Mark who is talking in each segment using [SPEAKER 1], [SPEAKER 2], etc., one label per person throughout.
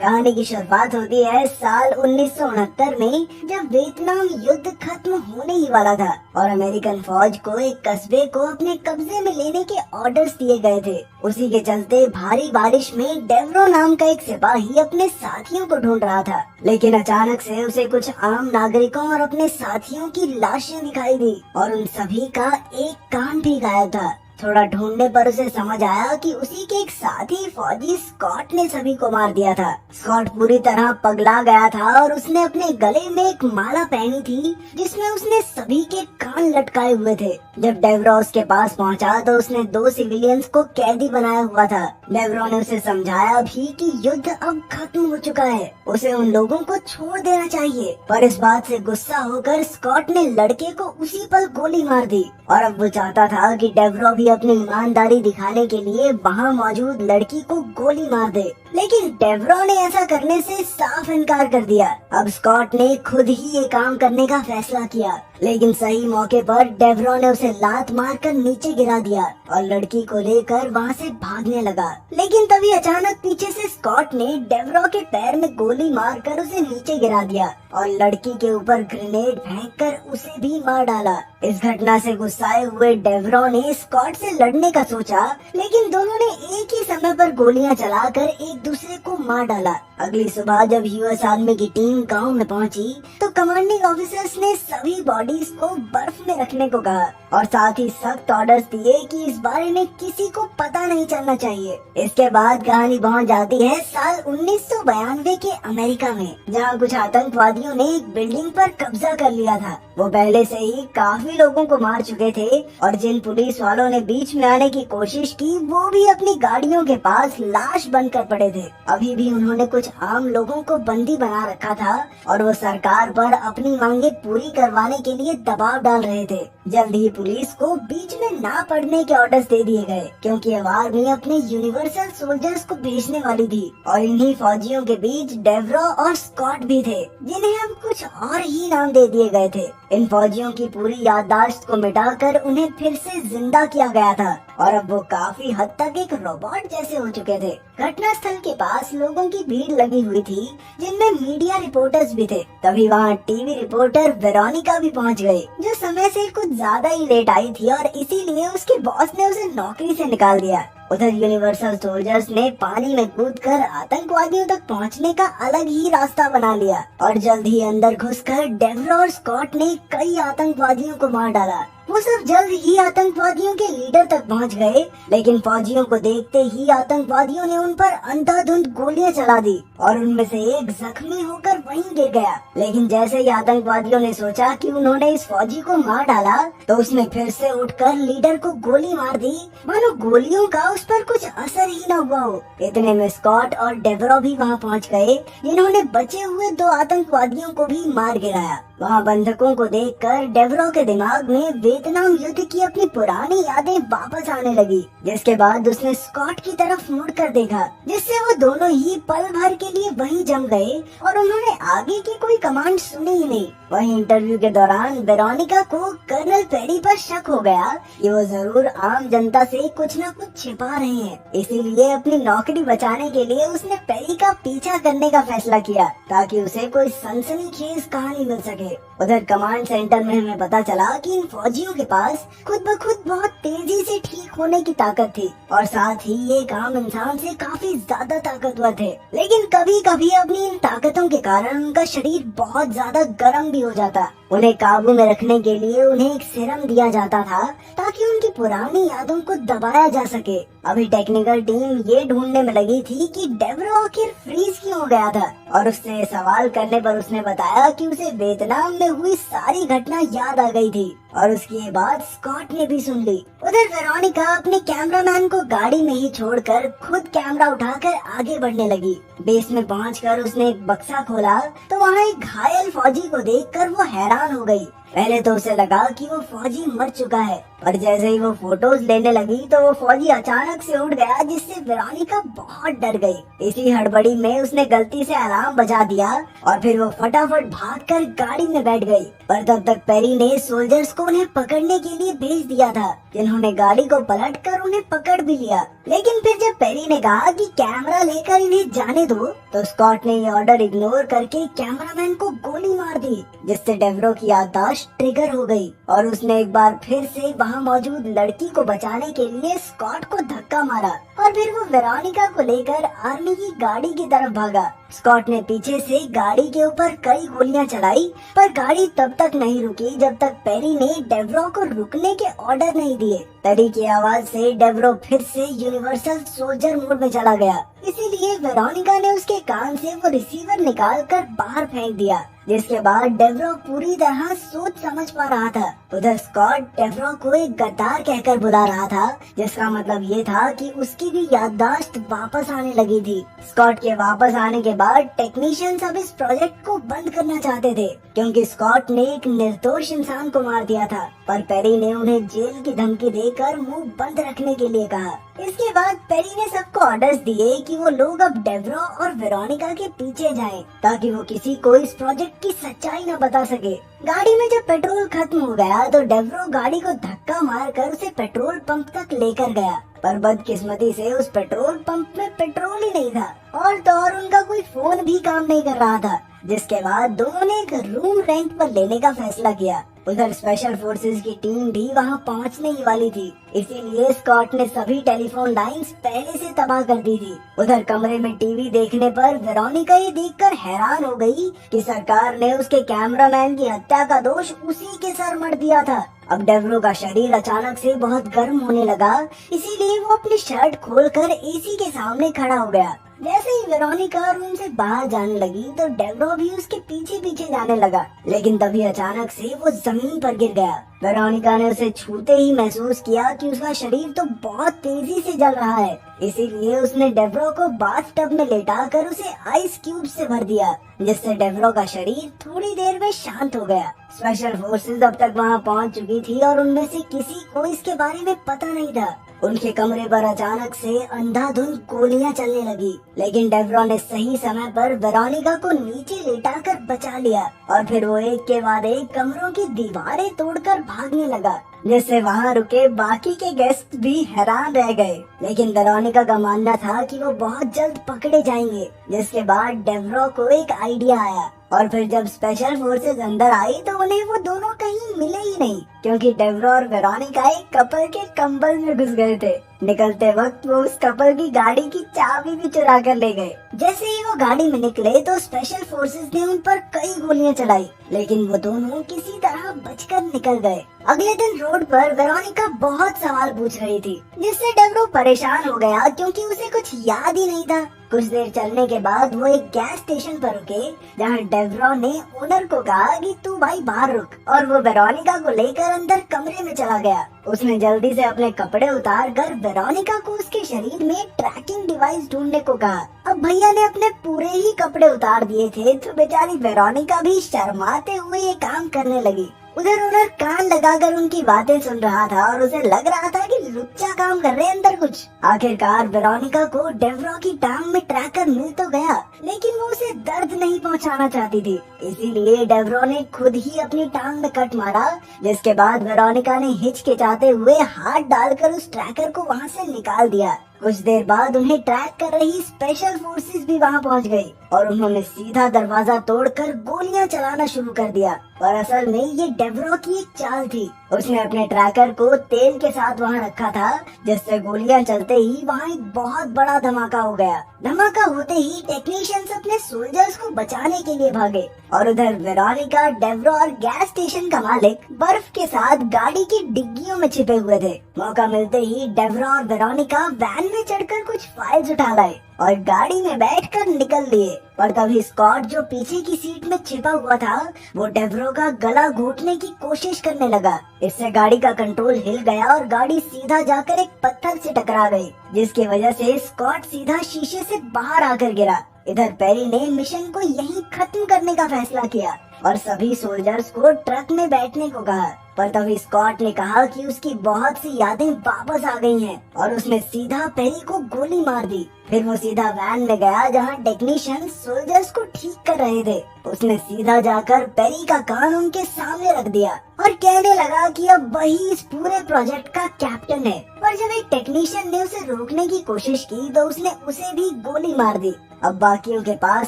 [SPEAKER 1] कहानी की शुरुआत होती है साल 1969 में, जब वियतनाम युद्ध खत्म होने ही वाला था और अमेरिकन फौज को एक कस्बे को अपने कब्जे में लेने के ऑर्डर्स दिए गए थे। उसी के चलते भारी बारिश में डेवरो नाम का एक सिपाही अपने साथियों को ढूंढ रहा था, लेकिन अचानक से उसे कुछ आम नागरिकों और अपने साथियों की लाशें दिखाई दी और उन सभी का एक कान भी गायब था। थोड़ा ढूंढने पर उसे समझ आया कि उसी के एक साथी फौजी स्कॉट ने सभी को मार दिया था। स्कॉट पूरी तरह पगला गया था और उसने अपने गले में एक माला पहनी थी जिसमें उसने सभी के कान लटकाए हुए थे। जब डेवरो उसके पास पहुंचा तो उसने 2 सिविलियंस को कैदी बनाया हुआ था। डेवरो ने उसे समझाया भी कि युद्ध अब खत्म हो चुका है, उसे उन लोगों को छोड़ देना चाहिए। पर इस बात से गुस्सा होकर स्कॉट ने लड़के को उसी पल गोली मार दी और अब वो चाहता था कि डेवरो भी अपनी ईमानदारी दिखाने के लिए वहाँ मौजूद लड़की को गोली मार दे, लेकिन डेवरो ने ऐसा करने से साफ इनकार कर दिया। अब स्कॉट ने खुद ही ये काम करने का फैसला किया, लेकिन सही मौके पर डेवरो ने उसे लात मारकर नीचे गिरा दिया और लड़की को लेकर वहाँ से भागने लगा। लेकिन तभी अचानक पीछे से स्कॉट ने डेवरो के पैर में गोली मारकर उसे नीचे गिरा दिया और लड़की के ऊपर ग्रेनेड फेंककर उसे भी मार डाला। इस घटना से गुस्साए हुए डेवरो ने स्कॉट से लड़ने का सोचा, लेकिन दोनों ने एक ही समय पर गोलियां चलाकर एक दूसरे को मार डाला। अगली सुबह जब यूएस आर्मी की टीम गांव में पहुंची तो कमांडिंग ऑफिसर्स ने सभी बॉडीज को बर्फ में रखने को कहा और साथ ही सख्त ऑर्डर्स दिए कि इस बारे में किसी को पता नहीं चलना चाहिए। इसके बाद कहानी पहुंच जाती है साल 1992 के अमेरिका में, जहां कुछ आतंकवादियों ने एक बिल्डिंग पर कब्जा कर लिया था। वो पहले से ही काफी लोगों को मार चुके थे और जिन पुलिस वालों ने बीच में आने की कोशिश की वो भी अपनी गाड़ियों के पास लाश बनकर पड़े थे। अभी भी उन्होंने कुछ आम लोगों को बंदी बना रखा था और वो सरकार पर अपनी मांगे पूरी करवाने के लिए दबाव डाल रहे थे। जल्द ही पुलिस को बीच में ना पड़ने के ऑर्डर्स दे दिए गए, क्योंकि अब आर्मी अपने यूनिवर्सल सोल्जर्स को भेजने वाली थी और इन्हीं फौजियों के बीच डेवरो और स्कॉट भी थे, जिन्हें अब कुछ और ही नाम दे दिए गए थे। इन फौजियों की पूरी याददाश्त को मिटाकर उन्हें फिर से जिंदा किया गया था और अब वो काफी हद तक एक रोबोट जैसे हो चुके थे। घटना स्थल के पास लोगों की भीड़ लगी हुई थी, जिनमें मीडिया रिपोर्टर्स भी थे। तभी वहाँ टीवी रिपोर्टर वेरोनिका भी पहुँच गई, जो समय से कुछ ज्यादा ही लेट आई थी और इसीलिए उसके बॉस ने उसे नौकरी से निकाल दिया। उधर यूनिवर्सल सोल्जर्स ने पानी में कूदकर आतंकवादियों तक पहुंचने का अलग ही रास्ता बना लिया और जल्द ही अंदर घुसकर डेवरो और स्कॉट ने कई आतंकवादियों को मार डाला। वो सब जल्द ही आतंकवादियों के लीडर तक पहुंच गए, लेकिन फौजियों को देखते ही आतंकवादियों ने उन पर अंधाधुंध गोलियां चला दी और उनमें से एक जख्मी होकर वहीं गिर गया। लेकिन जैसे ही आतंकवादियों ने सोचा कि उन्होंने इस फौजी को मार डाला तो उसने फिर से उठकर लीडर को गोली मार दी, मानो गोलियों का उस पर कुछ असर ही न हुआ हो। इतने में स्कॉट और डेवरो भी वहाँ पहुँच गए, जिन्होंने बचे हुए 2 आतंकवादियों को भी मार गिराया। वहाँ बंधकों को देखकर डेवरो के दिमाग में वियतनाम युद्ध की अपनी पुरानी यादें वापस आने लगी, जिसके बाद उसने स्कॉट की तरफ मुड़कर देखा, जिससे वो दोनों ही पल भर के लिए वहीं जम गए और उन्होंने आगे की कोई कमांड सुनी ही नहीं। वहीं इंटरव्यू के दौरान वेरोनिका को कर्नल पेरी पर शक हो गया कि वो जरूर आम जनता से कुछ न कुछ छिपा रहे हैं, इसीलिए अपनी नौकरी बचाने के लिए उसने पेरी का पीछा करने का फैसला किया ताकि उसे कोई सनसनीखेज कहानी मिल सके। उधर कमांड सेंटर में हमें पता चला कि इन फौजियों के पास खुद ब खुद बहुत तेजी से ठीक होने की ताकत थी और साथ ही ये काम इंसान से काफी ज्यादा ताकतवर थे, लेकिन कभी कभी अपनी इन ताकतों के कारण उनका शरीर बहुत ज्यादा गर्म भी हो जाता। उन्हें काबू में रखने के लिए उन्हें एक सीरम दिया जाता था ताकि उनकी पुरानी यादों को दबाया जा सके। अभी टेक्निकल टीम ये ढूंढने में लगी थी कि डेवरो आखिर फ्रीज क्यों हो गया था और उससे सवाल करने पर उसने बताया कि उसे वियतनाम में हुई सारी घटना याद आ गई थी और उसकी ये बात स्कॉट ने भी सुन ली। उधर वेरोनिका अपने कैमरामैन को गाड़ी में ही छोड़कर खुद कैमरा उठाकर आगे बढ़ने लगी। बेस में पहुंचकर उसने एक बक्सा खोला तो वहाँ एक घायल फौजी को देखकर वो हैरान हो गई पहले तो उसे लगा कि वो फौजी मर चुका है, पर जैसे ही वो फोटोज लेने लगी तो वो फौजी अचानक से उठ गया, जिससे वेरोनिका बहुत डर गई। इसी हड़बड़ी में उसने गलती से अलार्म बजा दिया और फिर वो फटाफट भागकर गाड़ी में बैठ गई। पर तब तक पेरी ने सोल्जर्स को उन्हें पकड़ने के लिए भेज दिया था, जिन्होंने गाड़ी को पलटकर उन्हें पकड़ भी लिया। लेकिन फिर जब पेरी ने कहा कि कैमरा लेकर इन्हें जाने दो, तो स्कॉट ने ये ऑर्डर इग्नोर करके कैमरामैन को गोली मार दी, जिससे डेवरो की याददाश्त ट्रिगर हो गई और उसने एक बार फिर से वहाँ मौजूद लड़की को बचाने के लिए स्कॉट को धक्का मारा और फिर वो वेरोनिका को लेकर आर्मी की गाड़ी की तरफ भागा। स्कॉट ने पीछे से गाड़ी के ऊपर कई गोलियां चलाई, पर गाड़ी तब तक नहीं रुकी जब तक पेरी ने डेवरो को रुकने के ऑर्डर नहीं दिए। पेरी की आवाज से डेवरो फिर से यूनिवर्सल सोल्जर मोड में चला गया, इसीलिए वेरोनिका ने उसके कान से वो रिसीवर निकालकर बाहर फेंक दिया, जिसके बाद डेवरो पूरी तरह सोच समझ पा रहा था। उधर स्कॉट डेवरो को एक गद्दार कहकर बुला रहा था, जिसका मतलब ये था कि उसकी भी याददाश्त वापस आने लगी थी। स्कॉट के वापस आने के बाद टेक्नीशियंस अब इस प्रोजेक्ट को बंद करना चाहते थे, क्योंकि स्कॉट ने एक निर्दोष इंसान को मार दिया था, पर पेरी ने उन्हें जेल की धमकी देकर मुंह बंद रखने के लिए कहा। इसके बाद पेरी ने सबको ऑर्डर्स दिए कि वो लोग अब डेवरो और वेरोनिका के पीछे जाएं, ताकि वो किसी को इस प्रोजेक्ट की सच्चाई न बता सके। गाड़ी में जब पेट्रोल खत्म हो गया तो डेवरो गाड़ी को धक्का मारकर उसे पेट्रोल पंप तक लेकर गया, पर बदकिस्मती से उस पेट्रोल पंप में पेट्रोल ही नहीं था और तो और उनका कोई फोन भी काम नहीं कर रहा था, जिसके बाद दोनों ने एक रूम रेंट पर लेने का फैसला किया। उधर स्पेशल फोर्सेस की टीम भी वहां पहुंचने ही वाली थी, इसीलिए स्कॉट ने सभी टेलीफोन लाइंस पहले से तबाह कर दी थी। उधर कमरे में टीवी देखने पर वेरोनिका ये देखकर हैरान हो गई कि सरकार ने उसके कैमरामैन की हत्या का दोष उसी के सर मढ़ दिया था। अब डेवरो का शरीर अचानक से बहुत गर्म होने लगा, इसीलिए वो अपनी शर्ट खोलकर एसी के सामने खड़ा हो गया। जैसे ही वेरोनिका रूम से बाहर जाने लगी तो डेवरो भी उसके पीछे पीछे जाने लगा, लेकिन तभी अचानक से वो जमीन पर गिर गया। वेरोनिका ने उसे छूते ही महसूस किया कि उसका शरीर तो बहुत तेजी से जल रहा है, इसीलिए उसने डेवरो को बाथटब में लेटाकर उसे आइस क्यूब से भर दिया, जिससे डेवरो का शरीर थोड़ी देर में शांत हो गया। स्पेशल फोर्सेस अब तक वहां पहुंच चुकी थी और उनमें से किसी को इसके बारे में पता नहीं था। उनके कमरे पर अचानक से अंधाधुंध गोलियां चलने लगी, लेकिन डेवरो ने सही समय पर वेरोनिका को नीचे लेटाकर बचा लिया और फिर वो एक के बाद एक कमरों की दीवारें तोड़कर भागने लगा, जिससे वहाँ रुके बाकी के गेस्ट भी हैरान रह गए। लेकिन वेरोनिका का मानना था कि वो बहुत जल्द पकड़े जाएंगे, जिसके बाद डेवरो को एक आइडिया आया और फिर जब स्पेशल फोर्सेस अंदर आई तो उन्हें वो दोनों कहीं मिले ही नहीं, क्योंकि डेवरो और वेरोनिका एक कपल के कंबल में घुस गए थे। निकलते वक्त वो उस कपल की गाड़ी की चाबी भी चुरा कर ले गए। जैसे ही वो गाड़ी में निकले तो स्पेशल फोर्सेस ने उन पर कई गोलियां चलाई, लेकिन वो दोनों किसी तरह बचकर निकल गए। अगले दिन रोड पर वेरोनिका बहुत सवाल पूछ रही थी, जिससे डेवरो परेशान हो गया, क्योंकि उसे कुछ याद ही नहीं था। कुछ देर चलने के बाद वो एक गैस स्टेशन पर रुके, जहाँ डेवरो ने ओनर को कहा कि तू भाई बाहर रुक, और वो वेरोनिका को लेकर अंदर कमरे में चला गया। उसने जल्दी से अपने कपड़े उतार कर वेरोनिका को उसके शरीर में ट्रैकिंग डिवाइस ढूंढने को कहा। अब भैया ने अपने पूरे ही कपड़े उतार दिए थे, तो बेचारी वेरोनिका भी शर्माते हुए ये काम करने लगी। उधर ओनर कान लगाकर उनकी बातें सुन रहा था और उसे लग रहा था कि लुच्चा काम कर रहे हैं अंदर कुछ। आखिरकार वेरोनिका को डेवरो की टांग में ट्रैकर मिल तो गया, लेकिन वो उसे दर्द नहीं पहुंचाना चाहती थी, इसीलिए डेवरो ने खुद ही अपनी टांग में कट मारा, जिसके बाद वेरोनिका ने हिचकिचाते हुए हाथ डालकर उस ट्रैकर को वहां से निकाल दिया। कुछ देर बाद उन्हें ट्रैक कर रही स्पेशल फोर्सेस भी वहां पहुंच गई और उन्होंने सीधा दरवाजा तोड़कर गोलियां चलाना शुरू कर दिया। और असल में ये डेवरो की एक चाल थी। उसने अपने ट्रैकर को तेल के साथ वहां रखा था, जिससे गोलियां चलते ही वहां एक बहुत बड़ा धमाका हो गया। धमाका होते ही टेक्नीशियंस अपने सोल्जर्स को बचाने के लिए भागे और उधर वेरोनिका, डेवरो और गैस स्टेशन का मालिक बर्फ के साथ गाड़ी की डिग्गियों में छिपे हुए थे। मौका मिलते ही डेवरो और वेरोनिका वैन में चढ़कर कुछ फाइल्स उठा लाए और गाड़ी में बैठकर निकल लिए। पर तभी स्कॉट, जो पीछे की सीट में छिपा हुआ था, वो डेवरो का गला घोटने की कोशिश करने लगा। इससे गाड़ी का कंट्रोल हिल गया और गाड़ी सीधा जाकर एक पत्थर से टकरा गई, जिसकी वजह से स्कॉट सीधा शीशे से बाहर आकर गिरा। इधर पेरी ने मिशन को यहीं खत्म करने का फैसला किया और सभी सोल्जर्स को ट्रक में बैठने को कहा। पर तभी स्कॉट ने कहा कि उसकी बहुत सी यादें वापस आ गई हैं और उसने सीधा पेरी को गोली मार दी। फिर वो सीधा वैन में गया जहां टेक्नीशियन सोल्जर्स को ठीक कर रहे थे। उसने सीधा जाकर पेरी का कान उनके सामने रख दिया और कहने लगा कि अब वही इस पूरे प्रोजेक्ट का कैप्टन है। पर जब एक टेक्नीशियन ने उसे रोकने की कोशिश की तो उसने उसे भी गोली मार दी। अब बाकियों के पास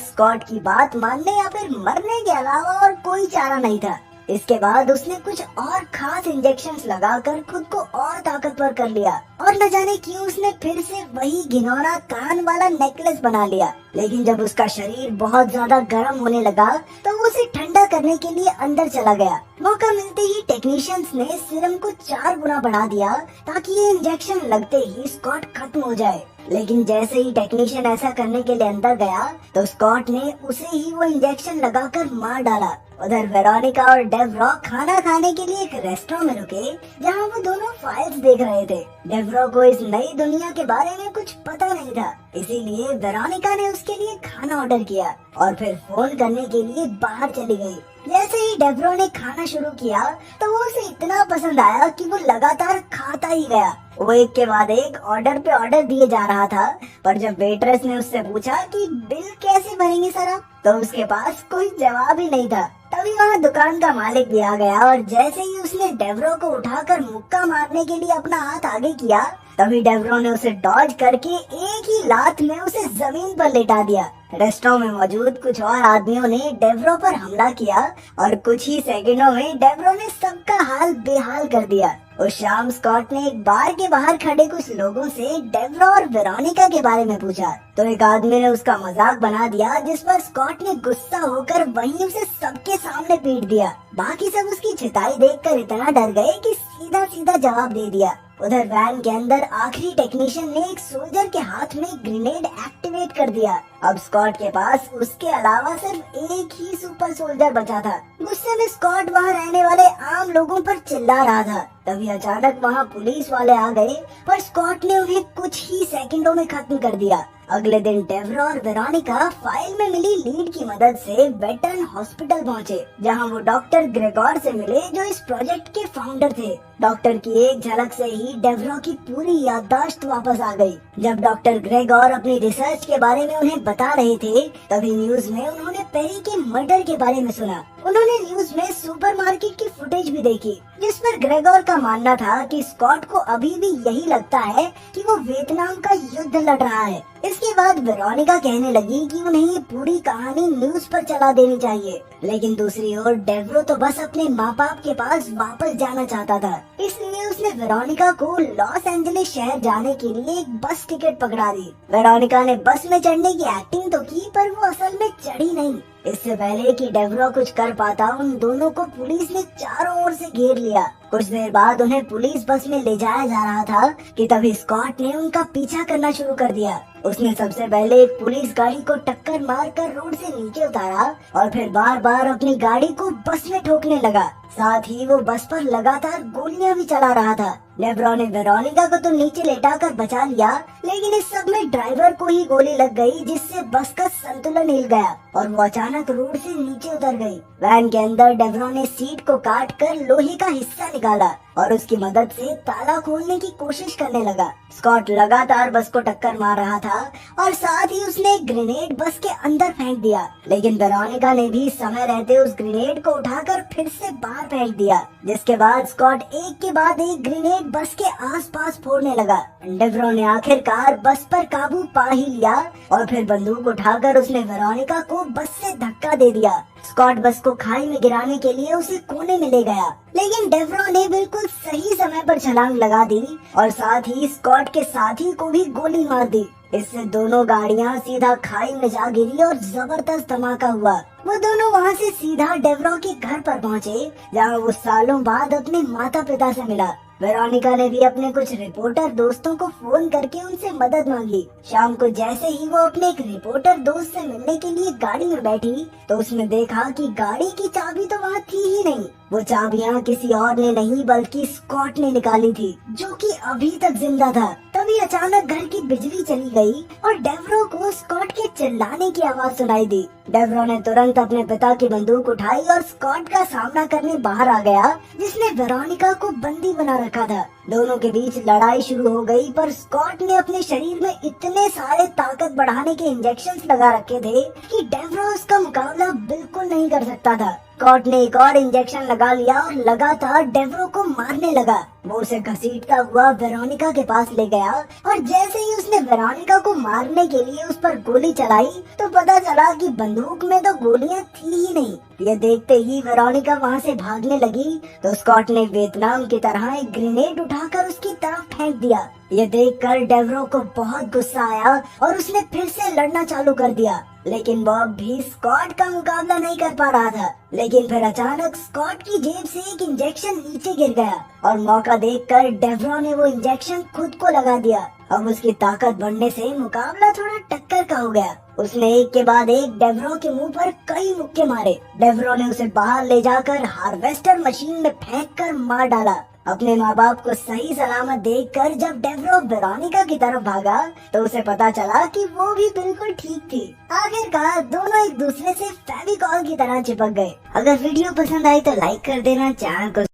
[SPEAKER 1] स्कॉट की बात मानने या फिर मरने के अलावा और कोई चारा नहीं था। इसके बाद उसने कुछ और खास इंजेक्शंस लगाकर खुद को और ताकतवर कर लिया और न जाने क्यों उसने फिर से वही घिनौना कान वाला नेकलेस बना लिया। लेकिन जब उसका शरीर बहुत ज्यादा गर्म होने लगा तो वो उसे ठंडा करने के लिए अंदर चला गया। मौका मिलते ही टेक्नीशियंस ने सीरम को 4 गुना बढ़ा दिया ताकि ये इंजेक्शन लगते ही स्कॉट खत्म हो जाए। लेकिन जैसे ही टेक्नीशियन ऐसा करने के लिए अंदर गया तो स्कॉट ने उसे ही वो इंजेक्शन लगाकर मार डाला। उधर वेरोनिका और डेवरो खाना खाने के लिए एक रेस्टोरेंट में रुके जहां वो दोनों फाइल्स देख रहे थे। डेवरो को इस नई दुनिया के बारे में कुछ पता नहीं था, इसीलिए वेरोनिका ने उसके लिए खाना ऑर्डर किया और फिर फोन करने के लिए बाहर चली गई। जैसे ही डेवरो ने खाना शुरू किया तो वो उसे इतना पसंद आया कि वो लगातार खाता ही गया। वो एक के बाद एक ऑर्डर पे ऑर्डर दिए जा रहा था। पर जब वेट्रेस ने उससे पूछा कि बिल कैसे भरेंगे सर आप, तो उसके पास कोई जवाब ही नहीं था। तभी वहाँ दुकान का मालिक भी आ गया और जैसे ही उसने डेवरो को उठाकर मुक्का मारने के लिए अपना हाथ आगे किया तभी डेवरो ने उसे डॉज करके एक ही लात में उसे जमीन पर लेटा दिया। रेस्टोरेंट में मौजूद कुछ और आदमियों ने डेवरो पर हमला किया और कुछ ही सेकंडों में डेवरो ने सबका हाल बेहाल कर दिया। उस शाम स्कॉट ने एक बार के बाहर खड़े कुछ लोगों से डेवरो और वेरोनिका के बारे में पूछा तो एक आदमी ने उसका मजाक बना दिया, जिस पर स्कॉट ने गुस्सा होकर वहीं उसे सबके सामने पीट दिया। बाकी सब उसकी चिताई देखकर इतना डर गए कि सीधा सीधा जवाब दे दिया। उधर वैन के अंदर आखिरी टेक्नीशियन ने एक सोल्जर के हाथ में ग्रेनेड एक्टिवेट कर दिया। अब स्कॉट के पास उसके अलावा सिर्फ एक ही सुपर सोल्जर बचा था। गुस्से में स्कॉट वहाँ रहने वाले आम लोगों पर चिल्ला रहा था। तभी अचानक वहाँ पुलिस वाले आ गए पर स्कॉट ने उन्हें कुछ ही सेकंडों में खत्म कर दिया। अगले दिन डेवरो और वेरोनिका फाइल में मिली लीड की मदद से वेटरन हॉस्पिटल पहुँचे जहाँ वो डॉक्टर ग्रेगोर से मिले जो इस प्रोजेक्ट के फाउंडर थे। डॉक्टर की एक झलक से ही डेवरो की पूरी याददाश्त वापस आ गई। जब डॉक्टर ग्रेगोर अपनी रिसर्च के बारे में उन्हें बता रहे थे तभी न्यूज में उन्होंने पेरी के मर्डर के बारे में सुना। उन्होंने न्यूज में सुपरमार्केट की फुटेज भी देखी जिस पर ग्रेगोर का मानना था कि स्कॉट को अभी भी यही लगता है कि वो वियतनाम का युद्ध लड़ रहा है। इसके बाद वेरोनिका कहने लगी कि उन्हें ये पूरी कहानी न्यूज पर चला देनी चाहिए। लेकिन दूसरी ओर डेवरो तो बस अपने माँ बाप के पास वापस जाना चाहता था, इसलिए उसने वेरोनिका को लॉस एंजलिस शहर जाने के लिए एक बस टिकट पकड़ा दी। वेरोनिका ने बस में चढ़ने की एक्टिंग तो की पर वो असल में चढ़ी नहीं। इससे पहले कि डेवरो कुछ कर पाता उन दोनों को पुलिस ने चारों ओर से घेर लिया। कुछ देर बाद उन्हें पुलिस बस में ले जाया जा रहा था कि तभी स्कॉट ने उनका पीछा करना शुरू कर दिया। उसने सबसे पहले एक पुलिस गाड़ी को टक्कर मारकर रोड से नीचे उतारा और फिर बार बार अपनी गाड़ी को बस में ठोकने लगा। साथ ही वो बस पर लगातार गोलियां भी चला रहा था। डेवरो ने वेरोनिका को तो नीचे लेटाकर बचा लिया, लेकिन इस सब में ड्राइवर को ही गोली लग गई जिससे बस का संतुलन हिल गया और वो अचानक रोड से नीचे उतर गई। वैन के अंदर डेवरो ने सीट को काट कर लोहे का हिस्सा निकाला और उसकी मदद से ताला खोलने की कोशिश करने लगा। स्कॉट लगातार बस को टक्कर मार रहा था और साथ ही उसने एक ग्रेनेड बस के अंदर फेंक दिया, लेकिन वेरोनिका ने भी समय रहते उस ग्रेनेड को उठाकर फिर से बाहर फेंक दिया, जिसके बाद स्कॉट एक के बाद एक ग्रेनेड बस के आसपास फोड़ने लगा। डेवरो ने आखिरकार बस पर काबू पा ही लिया और फिर बंदूक उठाकर उसने वेरोनिका को बस से धक्का दे दिया। स्कॉट बस को खाई में गिराने के लिए उसे कोने में ले गया, लेकिन डेवरो ने बिल्कुल सही समय पर छलांग लगा दी और साथ ही स्कॉट के साथी को भी गोली मार दी। इससे दोनों गाड़ियां सीधा खाई में जा गिरी और जबरदस्त धमाका हुआ। वो दोनों वहां से सीधा डेवरो के घर पर पहुंचे जहां वो सालों बाद अपने माता पिता से मिला। वेरोनिका ने भी अपने कुछ रिपोर्टर दोस्तों को फोन करके उनसे मदद मांगी। शाम को जैसे ही वो अपने एक रिपोर्टर दोस्त से मिलने के लिए गाड़ी में बैठी तो उसने देखा कि गाड़ी की चाबी तो वहाँ थी ही नहीं। वो चाबियां किसी और ने नहीं बल्कि स्कॉट ने निकाली थी, जो कि अभी तक जिंदा था। तभी अचानक घर की बिजली चली गई और डेवरो को स्कॉट के चिल्लाने की आवाज सुनाई दी। डेवरो ने तुरंत अपने पिता की बंदूक उठाई और स्कॉट का सामना करने बाहर आ गया, जिसने वेरोनिका को बंदी बना रखा था। दोनों के बीच लड़ाई शुरू हो गई, पर स्कॉट ने अपने शरीर में इतने सारे ताकत बढ़ाने के इंजेक्शंस लगा रखे थे कि डेवरो उसका मुकाबला बिल्कुल नहीं कर सकता था। स्कॉट ने एक और इंजेक्शन लगा लिया और लगातार डेवरो को मारने लगा। वो उसे घसीटता हुआ वेरोनिका के पास ले गया और जैसे ही उसने वेरोनिका को मारने के लिए उस पर गोली चलाई तो पता चला कि बंदूक में तो गोलियां थी ही नहीं। ये देखते ही वेरोनिका वहाँ से भागने लगी तो स्कॉट ने वियतनाम की तरह एक ग्रेनेड उठाकर उसकी तरफ फेंक दिया। ये देखकर डेवरो को बहुत गुस्सा आया और उसने फिर से लड़ना चालू कर दिया, लेकिन वो अब भी स्कॉट का मुकाबला नहीं कर पा रहा था। लेकिन फिर अचानक स्कॉट की जेब से एक इंजेक्शन नीचे गिर गया और मौका देखकर डेवरो ने वो इंजेक्शन खुद को लगा दिया। अब उसकी ताकत बढ़ने से मुकाबला थोड़ा टक्कर का हो गया। उसने एक के बाद एक डेवरो के मुंह पर कई मुक्के मारे। डेवरो ने उसे बाहर ले जाकर हार्वेस्टर मशीन में फेंककर मार डाला। अपने माँ बाप को सही सलामत देखकर जब डेवरो वेरोनिका की तरफ भागा तो उसे पता चला कि वो भी बिल्कुल ठीक थी। आखिरकार दोनों एक दूसरे से फेविकॉल की तरह चिपक गए। अगर वीडियो पसंद आई तो लाइक कर देना, चैनल को